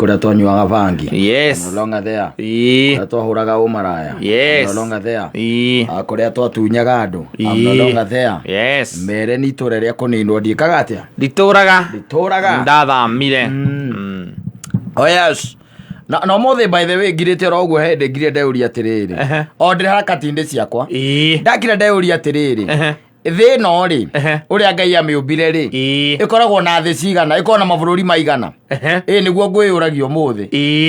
kuria twanyuaga bangi. Yes. No longer there. Kuria twahuraga umaraya. Yes. No longer there. Kuria twatunyaga andu. No longer there. Yes. Mere ni itura ria kuninwo ndiikaga atia? Ndituraga. Ndathamire. Oh yes. No mothe by the way ngirite ro guo hende ngire ndeuria atiriri. O ndire harakati-inde ciakwa. Ndakira ndeuria atiriri. Thi no ri uria Ngai amiumbire ri ikoragwo na thi cigana, ikoragwo na mabururi maigana. Niguo ngwiyuragio muthi.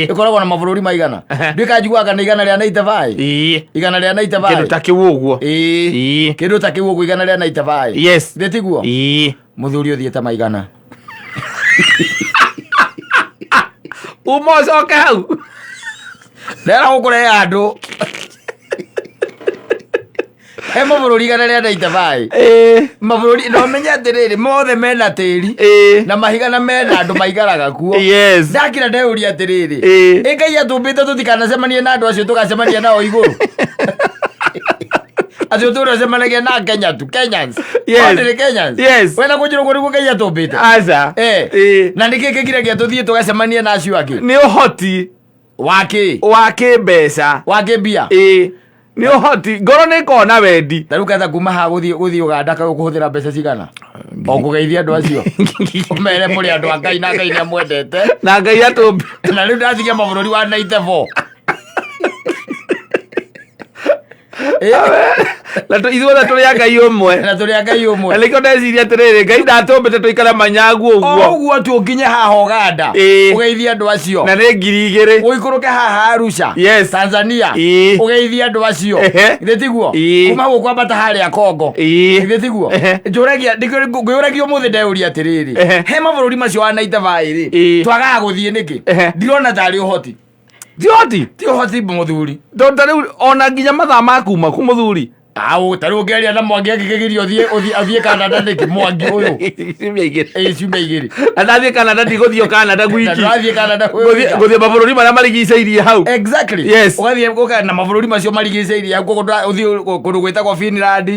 Ikoragwo na mabururi maigana. Ndika njiguaga ni igana ria 95. Igana ria 95. Kindu ta kiu uguo. Kindu ta kiu uguo igana ria 95. Yes. Thi tiguo. Muthuri uthiete maigana. Umocoke hau. Ndera gukure andu. He mabururi igana ria 95. Mabururi no menya atiriri mothe mena tiri. Na mahigana mena andu maigaraga kuo. Yes. Ndakira ndeuria atiriri. Ngai atumbite tutikanacemanie na andu acio tugacemania nao iguru. Acio turacemanagia na Kenya tu, Kenyans. Yes. Kenyans. Yes. Wena kunjira kuri Ngai atumbite. Aza. Na niki kiragia tuthie tugacemania na acio angi. Ni uhoti wake mbeca wake mbia. Ni uhoti ngoro ni kona wendi. Taru katha kuma ha guthie Uganda ka kuhuthira mbeca cigana. O kugeithia andu acio. Umere muri andu a Ngai na Ngai ni amwendete. Na Ngai atumbi. Na riu ndathikia mabururi wa 94. Na ithuothe turi a Ngai umwe. Na turi a Ngai umwe. Aliko ndeciria atiriri Ngai ndatumbite tuikare manyagu uguo. Uguo tu nginye haha Uganda. Ugeithia andu acio. Na ni 2000. Uikuruke haha Arusha. Yes. Tanzania. Ugeithia andu acio. Ithe tiguo. Kuma guo kwambata haria Kongo. Ithe tiguo. Njuragia ngiyuragio muthi ndeuria atiriri. He mabururi macio wa 95 ri. Twagaga guthie niki. Ndirona tari uhoti. Ti uhoti muthuri. Tariu ona nginya mathaa makuma ku muthuri. Tariu ngeria na Mwangi akigirio athie Canada niki Mwangi uyu. Ciumia igiri. Ciumia igiri. Ndathie Canada ndiguthio Canada gwiki. Ndathie Canada guthie mabururi maria marigicairie hau. Exactly. Yes. Ugathie na mabururi macio marigicairie hau uthie kundu gwitagwo Finland.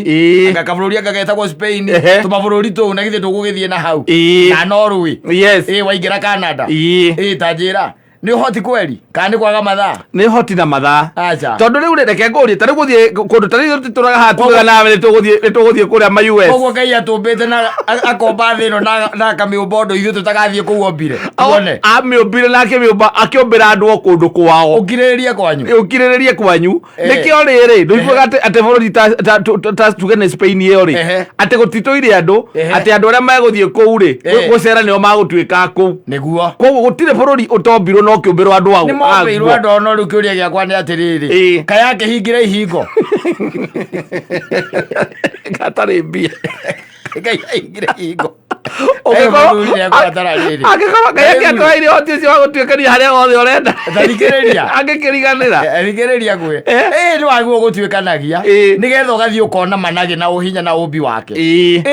Akabururi agagetagwo Spain. Tu mabururi tu na githie tugugithie na hau. Na Norway. Yes. Waingira Canada. Tanjira ni uhoti kweli kandi kwaga mathaa. Ni uhoti na mathaa. Acha tondu riu reke ngurie tari guthie kundu tari turaga hatuga nawe nituguthie kuria ma US. Koguo Ngai atumbite na akomba thi no na kamiumbondo ithu tutagathie kuu ombire. Tuone amiumbire na akiombira andu o kundu kwao. Ukiriririe kwanyu nikio riri nduivuga ati bururi ta tuge ni Spain iyo ri ati gutitoire andu ati andu aria meguthie kuu ri gucera nio magutuika kuu niguo. Koguo gutire bururi utombirwo no kiumbirwo andu au. Ni mombirwo andu no riu kiuria giakwa ni atiriri kaya kihingire ihingo gatari mbia Ngai aingire ihingo. Agikorwo Ngai atwaire hoti ucio wa gutuikania haria othe urenda. Tharikireria angikiriganira tharikireria gwe ni waguo gutuikanagia nigetha ugathie ukona manage na uhinya na umbi wake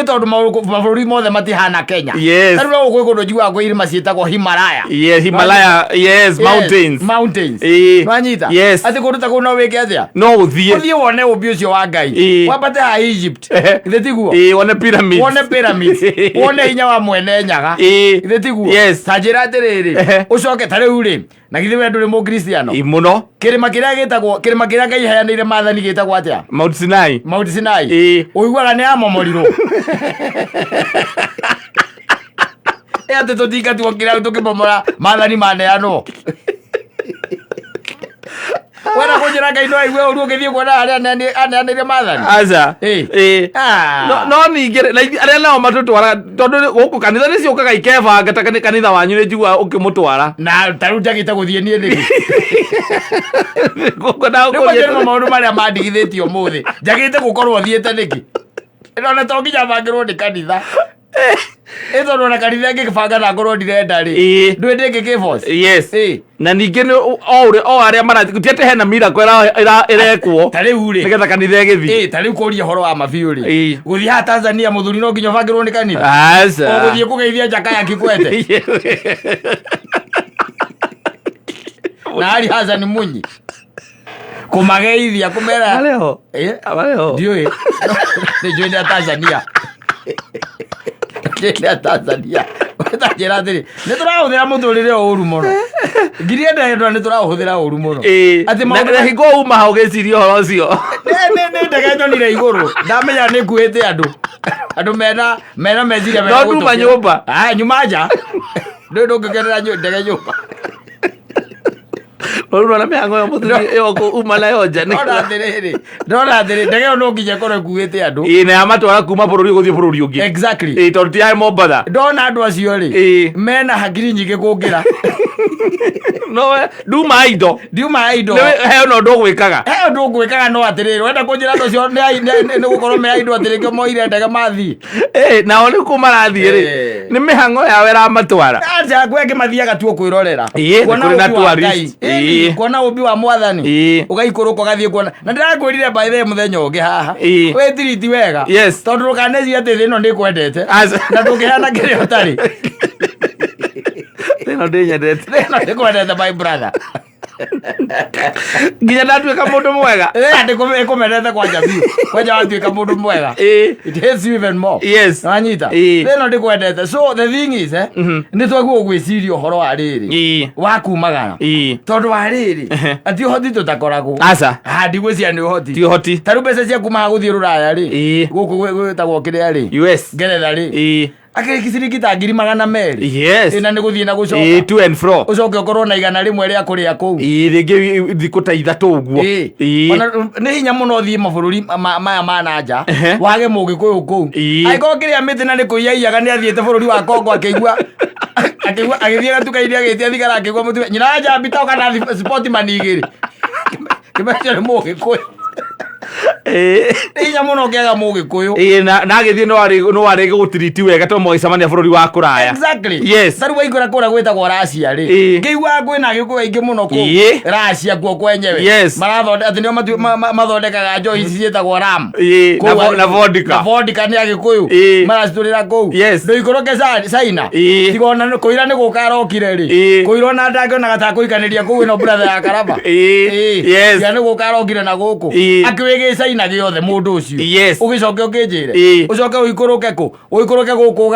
tondu mabururi mothe matihana Kenya. Taru no gwe kundu njiguaga kwi irima ciitagwo Himalaya. Himalaya. Yes. Mountains. Nwanyita ati kundu ta kuu no wike atia no uthie wone umbi ucio wa Ngai wambate ha Egypt. Ithe tiguo wone pyramids. Wone hinya wa mwene nyaga. Ithe tiguo tanjira atiriri ucoke tariu ri na githe we nduri mu Kristiano muno. Kirima kiria Ngai heanire maathani gitagwo atia Mount Sinai. Uiguaga ni amomorirwo ati tutingatwo kiria tukimomora maathani maneanwo. Wena kunjira Ngai no aigwe uru ngithie kuona haria aneanire maathani. Aza no ningi aria nao matutwara tondu guku kanitha ni ciukaga ikebanga ta kanitha wanyu ni njigua ukimutwara na taru njagite guthie nie niki guku na uko maundu maria mandigithitio muthi njagite gukorwo thiete niki ino to nginya bangirwo ni kanitha ito no na kanitha ngikibanga na ngorwo ndirenda ri ndwende ngikibos. Yes. Na ningi ni o aria maratikuti hena miracle irekwo tariu ri nigetha kanitha igithi tariu kuria horo wa mabiu ri guthie ha Tanzania muthuri no nginya bangirwo ni kanitha. Aca guthie kugeithia Jakaya Kikwete na Ali Hassan Mwinyi kumageithia kumera leo ndioi ni joina Tanzania Tanzania. Utajira thiri. Ni turahuthira muturire uru muno. ngiri enda nä tå rahå å ru må no na hingo uma hau gä cirio horo å cio nä ndege nyonire igå rå ndamenya nä nguä te andå mena meciria no nduma nyå mba nyuma nja ndå ngä kenera ndege nyå mba Rona me hango ya muthuri yoko uma nayo nja ni ndona athiri ndege no nginya korwo kuite andu na ya matwara kuma bururi guthie bururi ungi exactly tondu ti ai Mombatha ndona andu acio ri mena hakiri nyingi kungira no nduma indo he no ndo gwikaga no atiriri wenda kunjira ndo cio ni gukorwo me indo atiriri moire ndege mathi nao ni kuma rathie ri ni mihango yawe ra matwara acha gweke mathiaga tu kwirorera kuona tourist kuona ubi wa mwathani ugaikuruka gathie kuona na ndirakwirire by the muthenya ungi haha we tiriti wega tondu rukaneci ati thino ndi kwendete na ndukihana kiri utari thino ndi nyendete thino ndi kwendete my brother nginya ndatuika mundu mwega ndikumendete kwanja biu kwanja watuika mundu mwega it hates you even more wanyita thino ndi kwendete so the thing is ni twaguo gwiciria uhoro wa riri wa kumagana tondu wa riri ati hoti tutakoragwo aca ndigwiciria ni hoti ti hoti taru mbeca cia kumaga guthie ruraya ri guku gwitagwo kiria ri US Ngeretha ri akirikiciringi ta 200 na nä gå thiä na gå coka å coke å korwo na 100 rä rä a kå rä a kå u rĩngĩ thikũ ta ithatũ ũguo nä hinya må no thiä mabå rå ri maya ma na nja wage må gä kå yå kå u angäkorwo kä rä a mä tä na nä kå iaiaga nä athiä te bå rå ri wa Kongo akäigua agä thiä gatuka-inä agä tia thigara akä gua må tumia nyina njambi ta kana sportman igä rä kä mecio nä må gä kå inya muno kiaga mu gikuyu na agithie no arege gutiriti wega to moicamania bururi wa kuraya exactly taru waikora kura gwetagwo Russia ri ngiugua kwina gikuyu aingi muno ku Russia kuo kwenyewe marathonde ati nio mathondekaga njohi ici cietagwo ram na vodka ni agikuyu maracitulira ku ndoikoroke China tigona kuira ni gukarokire ri kuirwo na ndangio na gata kuikaniria ku ino brother ya karaba ya ni gukarokire na guku akiwege China giothe mundu ucio ugicoke ukinjire ucoke uikuruke ku uikuruke guku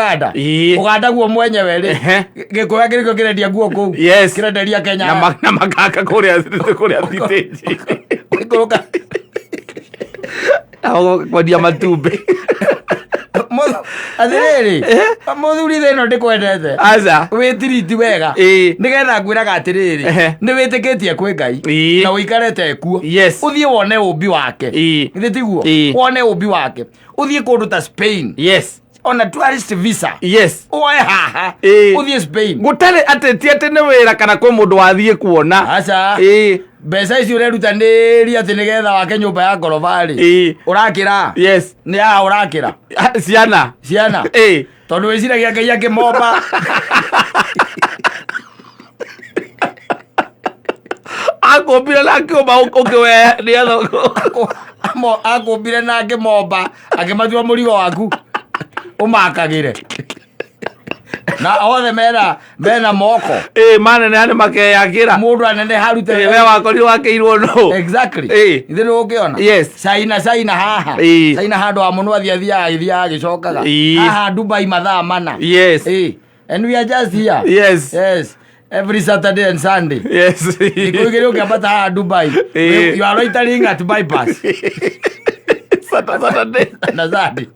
Uganda guo mwenyewe ri gikuya kiriko kirendia guo ku kirenderia Kenya na makaka kuria stage uikuruka kwendia matumbi athiriri muthuri thino ndikwendete aca witiriti wega nigetha ngwiraga atiriri ni witikitie kwi Ngai na uikarete kuo uthie wone umbi wake ithe tiguo wone umbi wake uthie kundu ta Spain on a tourist visa oe haha uthie Spain gutari ateti ati ni wira kana kwi mundu wathie kuona aca mbeca ici urerutanĩria ati nigetha wake nyumba ya ngoroba ri urakira ni urakira ciana tondu wiciragia Ngai akimomba akumbire na akiumba ukiwe nietha akumbire na akimomba akimatua mũrigo waku umakagire na othe mena moko manene ane makeyakira mundu anene harute we wakori wakeirwo no exactly ithe nä å kä ona China haha China handå ha må no athiathiaga agicokaga haha Dubai mathaa mana and we are just here every Saturday and Sunday ikuigä rä å kä ambata haha Dubai you are loitering at bypass Saturday na Sunday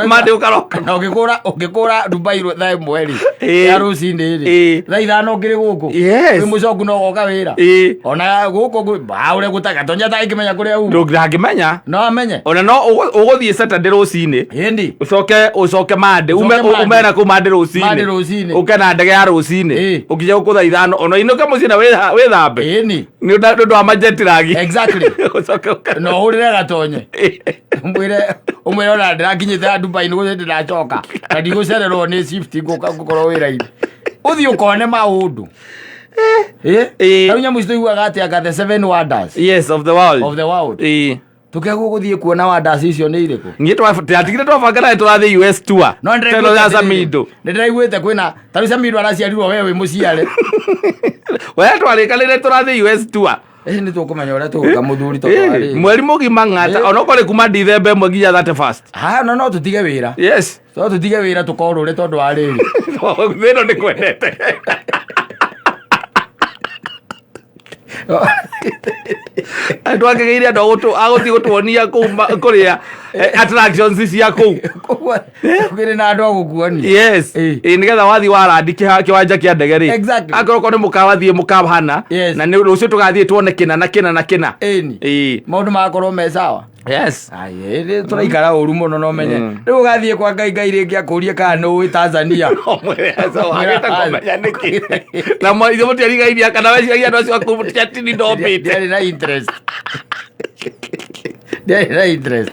mande ukaroka na ungikura Dubai thaa imwe ri ya rucini ri thaa ithano ngiri guku wi mucoku no goka wira ona guku baure gutaka tonya ta ikimenya kuria u ndangimenya no amenye ona no uguthie Saturday rucini hindi ucoke mande umena ku mande rucini ukena ndege ya rucini ukija guku thaa ithano ona inuka mucii na withambe ni ndu wa majetiragi exactly ucoke no urire gatonye umwire ona ndirakinyite Dubai ni guthie ndiracoka na ndigucererwo ni shift gukorwo wira-ini uthie ukone maundu nyamå ici tåiguaga atä anga the 7 wonders of the world tukegwo guthie kuona wonders icio nä irä kå niä twatigire twabangana tå rathiä US tour ya Samido nä ndäraiguä te kwä na tarä Samido araciarirwo we wä må ciare we twarä kanä re tå rathiä US tour nä tå kå menya å rä a tå gå ka må thuri mweri må gima ng'ata onokorä kuma December ĩmwe nginya 31 no tå tige wä ra tå tige wä ra tå korå re tondå wa rä ri thä no ndä kwendete andå angä gä andå agåthiä gå tuonia kå rä attractions cia kå u na andå agå kuonia nä getha wathi warandi kä wanja kä a ndege rä akorwo nä må kawathiä må kawahana na rå cio tå gathiä tuone kä na na kä na na kä na maå ndå magakorwo me sawa tå raikara å ru må no no menye rä u gathiä kwa ngai ngai rä ngä akå rie kana nä å ä Tanzania na maithe må tiarigairia kana weciragia andå acio akå tiatini ndombä ndärä na interest ndärä na interest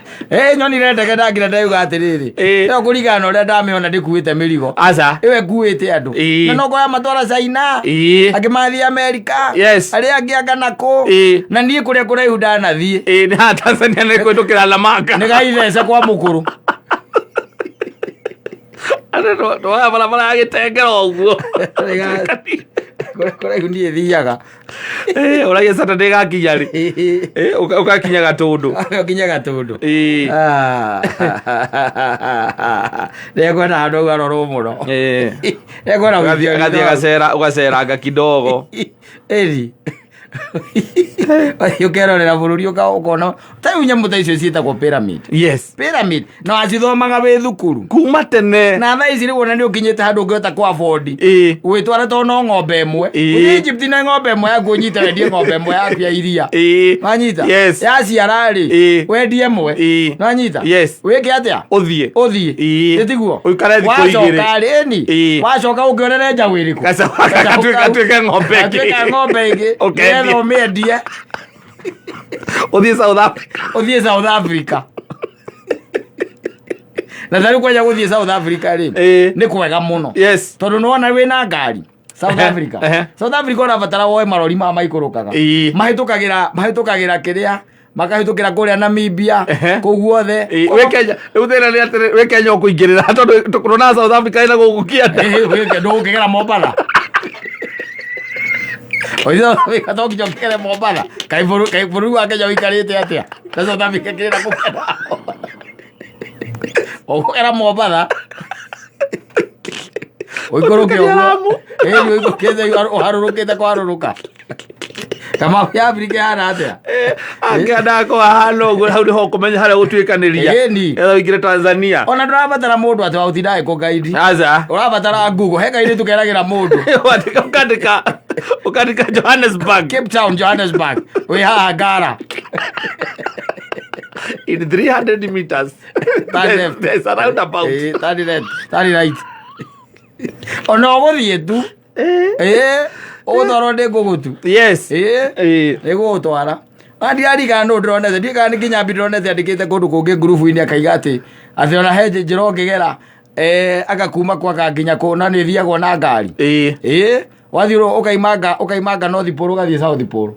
nyonire ndege ndangä ndauga atä rä rä ä kå ringana na å rä a ndamä ona ndä kuä te mä rigo ä we kuä te andå na no ngoya matwara China angä mathiä Amerika arä angä anga nakå na niä kå rä a kå raihu ndanathiä Tanzania nä kwä ndå kä ralamaka nä gaithece kwa må kå rå ndwaya barabara ya gä tengera å guo kå raihu niä thiaga å ragia cata ndä gakinya rä å gakinya gatå ndå kinya gatå ndå ndekwenda handå au arorwo må no å gaceranga kidogo ä å kerorera bå rå ri å kona taiu nyamå ta icio ciätagwo pyramid na wacithomaga wä thukuru kuma tene na thaa ici rä wona nä å kinyä te handå å ngä hota kwa bondi gwä twara to no ng'ombe ĩmwe Egypt na ng'ombe ĩmwe yaku ũnyite wendie ng'ombe ĩmwe yaku ya iria wanyita yaciara rĩ wendie ĩmwe wanyita wä ke atä a å thiä ä tiguo wacoka rä ni wacoka å kä onere nja wä rä kå gatuä ng'ombe ĩngĩ getha å mä endie å thiä South Africa na tarä kwanja gå thiä South Africa rä nä kwega må no tondå nä wona wä na ngari South Africa å rabatara woe marori ma maikå rå kaga mahä tå kagä ra kä rä a makahä tå kä ra kå rä a Namibia kå guothe wä Kenya å kå ingä rä ra tondå tå kå rona South Africa ä na gå gå kä enda ndå gå kä gera Mombatha tokinya å kä gere Mombatha kaä bå rå wa Kenya å ikarä te atä a na South Africa kä rä ra gå kera å gå gera Mombatha å ikå rå ke å harå rå kä te kwarå rå ka kama ya Africa yana atä a angĩendaga kũhana ũguo hau nĩho ũkũmenya harĩa gũtuĩkanĩria etha ũingĩre Tanzania ona ndũrabatara mũndũ atĩ waũtindaga kũ gaidi ũrabatara Google he kairĩtu keragĩra mũndũ ũkandĩka Johannesburg Cape Town Johannesburg wĩ haha Ngara in 300 meters there's a roundabout tari right ona ũgũthiĩ tu ũgũtwarwo ndĩ ngũgũtu ĩgũgũtwara ndirarigana nũ ndĩronete ndirikana nĩ Kinyambi ndĩronete andĩkĩte kũndũ kũngĩ ngurubu-inĩ akaiga atĩ ona he njĩra ũngĩgera agakuma kwa kanginya kũ na nĩ thiagwo na ngari wathiĩ ũkaimanga North Pole ũgathiĩ South Pole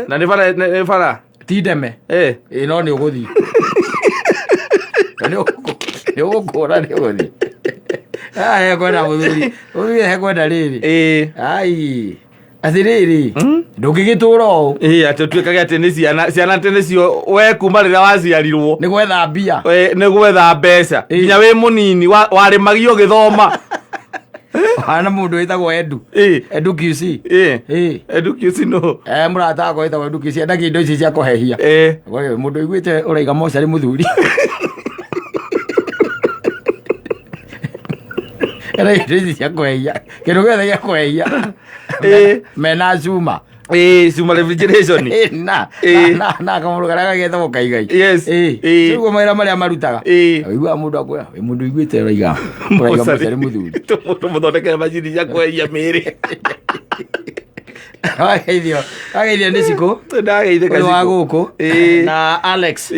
na nĩ bara ti ndeme no nĩ ũgũthiĩ nĩ ũgũkũra nĩ ũgũthiĩ hekwenda mũthuri ũthiĩ hekwenda rĩrĩ atä rä rä ndå ngä gä tå ra å atä tuä kage atä nä ciana atä nä cio we kuma rä rä a waciarirwo nä gwetha mbia nä gwetha mbeca nginya wä må nini warä magio gä thoma hana må ndå wä tagwo Edu må rata wakwa wä tagwo Edu QC endagia indo ici cia kå hehia må ndå iguä te å raiga mocarä må thuri indo ici cia kå hehia kä ndå gä othe gä a kå hehia mena cuma cuma refrigeration na kamå karä a gagetagwo kaigai guo mawä ra marä a marutaga wiguaga må ndå akwä må ndå iguä te å raiga mocarä må thuri må må thondekere macini cia kå hehia mä rä wageithio nä cikå ndageithä wa gå kå na Alex